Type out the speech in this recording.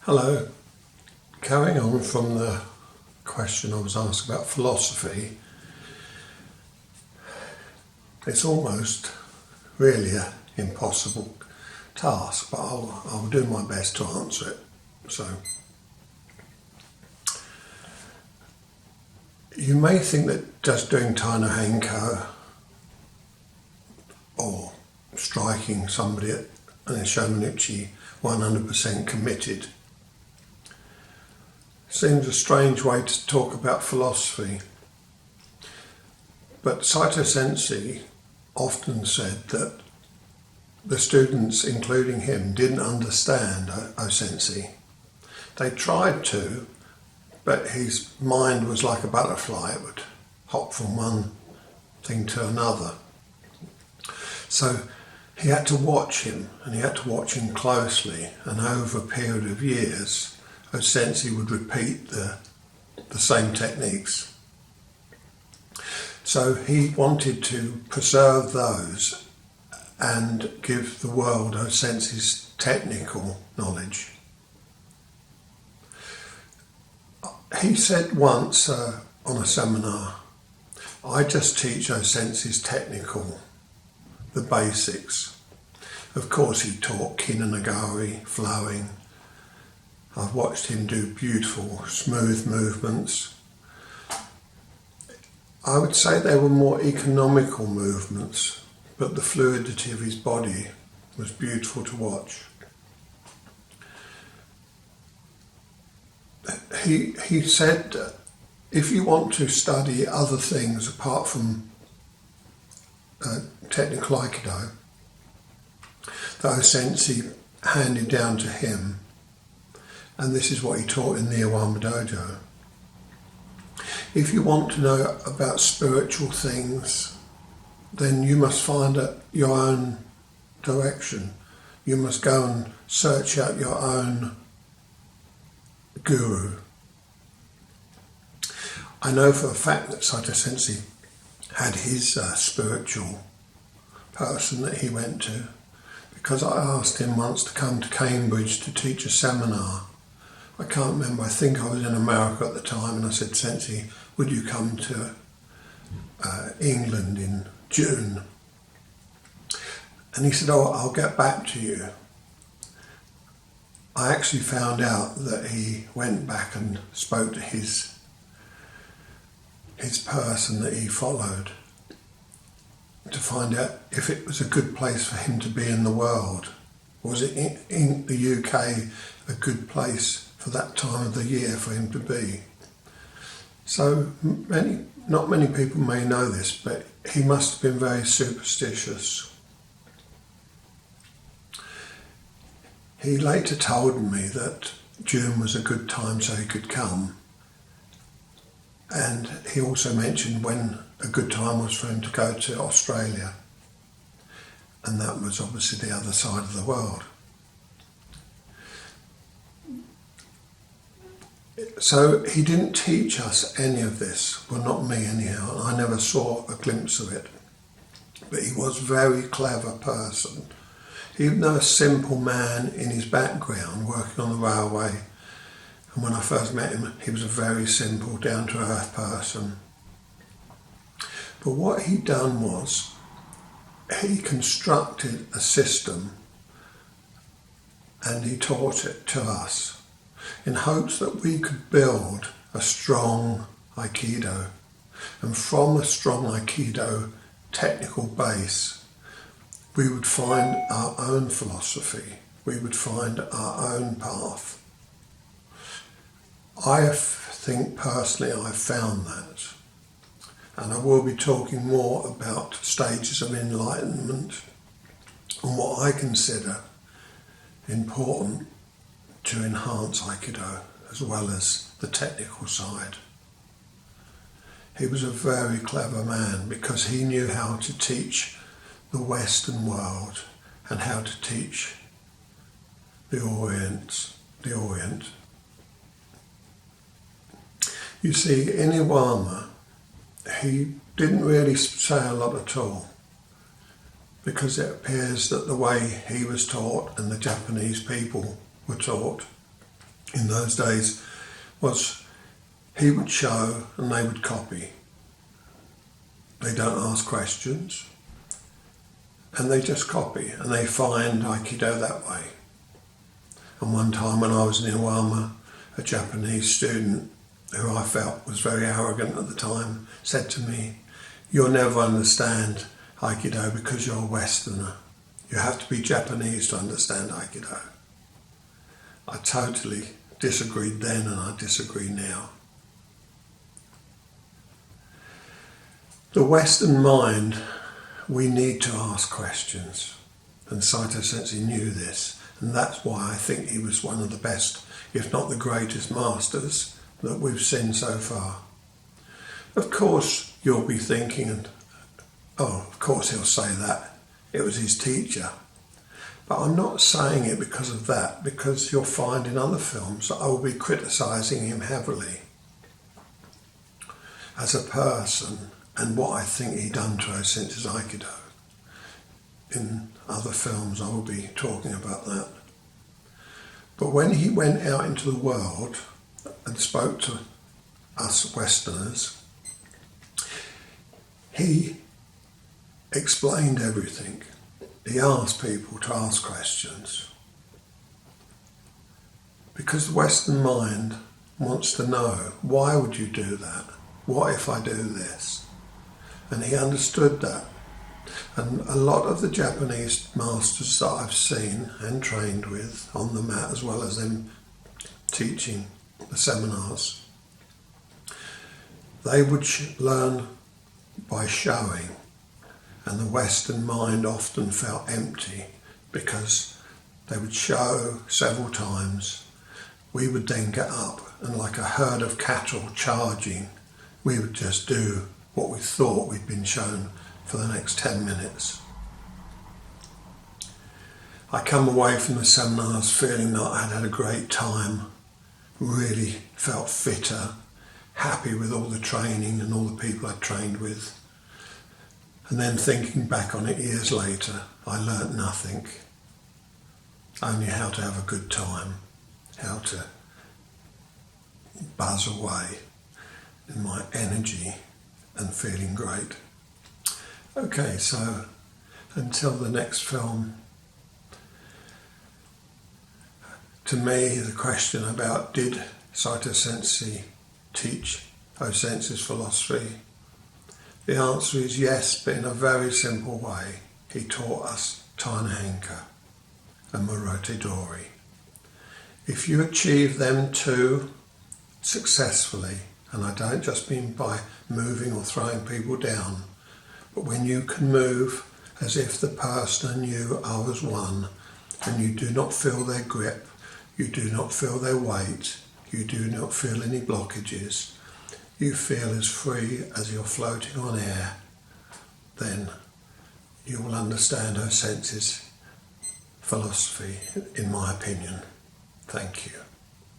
Hello. Carrying on from the question I was asked about philosophy, it's almost really an impossible task, but I'll do my best to answer it. So, you may think that just doing Taino Henko or striking somebody at an Shomanuchi 100% committed seems a strange way to talk about philosophy. But Saito Sensei often said that the students, including him, didn't understand O-Sensei. They tried to, but his mind was like a butterfly. It would hop from one thing to another. So he had to watch him, and he had to watch him closely, and over a period of years, O-Sensei would repeat the same techniques. So he wanted to preserve those and give the world O-Sensei's technical knowledge. He said once on a seminar, I just teach O-Sensei's technical, the basics. Of course he taught Kinanagari, flowing. I've watched him do beautiful, smooth movements. I would say they were more economical movements, but the fluidity of his body was beautiful to watch. He said, if you want to study other things apart from technical Aikido, that O-Sensei handed down to him, and this is what he taught in the Iwama dojo. If you want to know about spiritual things, then you must find your own direction. You must go and search out your own guru. I know for a fact that Saito Sensei had his spiritual person that he went to, because I asked him once to come to Cambridge to teach a seminar. I can't remember, I think I was in America at the time, and I said, Sensei, would you come to England in June? And he said, oh, I'll get back to you. I actually found out that he went back and spoke to his person that he followed to find out if it was a good place for him to be in the world. Was it in the UK a good place for that time of the year for him to be? So not many people may know this, but he must have been very superstitious. He later told me that June was a good time so he could come, and he also mentioned when a good time was for him to go to Australia, and that was obviously the other side of the world. So he didn't teach us any of this, well, not me anyhow, and I never saw a glimpse of it. But he was a very clever person. Even though a simple man in his background, working on the railway, and when I first met him, he was a very simple, down-to-earth person. But what he'd done was, he constructed a system and he taught it to us, in hopes that we could build a strong Aikido, and from a strong Aikido technical base we would find our own philosophy, we would find our own path. I think personally I've found that, and I will be talking more about stages of enlightenment and what I consider important to enhance Aikido as well as the technical side. He was a very clever man because he knew how to teach the Western world and how to teach the Orient. You see, in Iwama, he didn't really say a lot at all, because it appears that the way he was taught and the Japanese people were taught in those days was he would show and they would copy. They don't ask questions and they just copy and they find Aikido that way. And one time when I was in Iwama, a Japanese student who I felt was very arrogant at the time said to me, "You'll never understand Aikido because you're a Westerner. You have to be Japanese to understand Aikido." I totally disagreed then and I disagree now. The Western mind, we need to ask questions. And Saito Sensei knew this. And that's why I think he was one of the best, if not the greatest masters that we've seen so far. Of course, you'll be thinking, oh, of course he'll say that. It was his teacher. But I'm not saying it because of that, because you'll find in other films that I will be criticising him heavily as a person and what I think he done to O-Sensei's Aikido. In other films I will be talking about that. But when he went out into the world and spoke to us Westerners, he explained everything. He asked people to ask questions. Because the Western mind wants to know, why would you do that? What if I do this? And he understood that. And a lot of the Japanese masters that I've seen and trained with on the mat, as well as them teaching the seminars, they would learn by showing. And the Western mind often felt empty because they would show several times. We would then get up and, like a herd of cattle charging, we would just do what we thought we'd been shown for the next 10 minutes. I come away from the seminars feeling that I'd had a great time, really felt fitter, happy with all the training and all the people I'd trained with. And then thinking back on it years later, I learnt nothing, only how to have a good time, how to buzz away in my energy and feeling great. Okay, so until the next film, to me the question about did Saito Sensei teach O-Sensei's philosophy, the answer is yes, but in a very simple way. He taught us Tanahenka and Morote Dori. If you achieve them two successfully, and I don't just mean by moving or throwing people down, but when you can move as if the person and you are as one, and you do not feel their grip, you do not feel their weight, you do not feel any blockages, you feel as free as you're floating on air, then you will understand O-Sensei's philosophy, in my opinion. Thank you.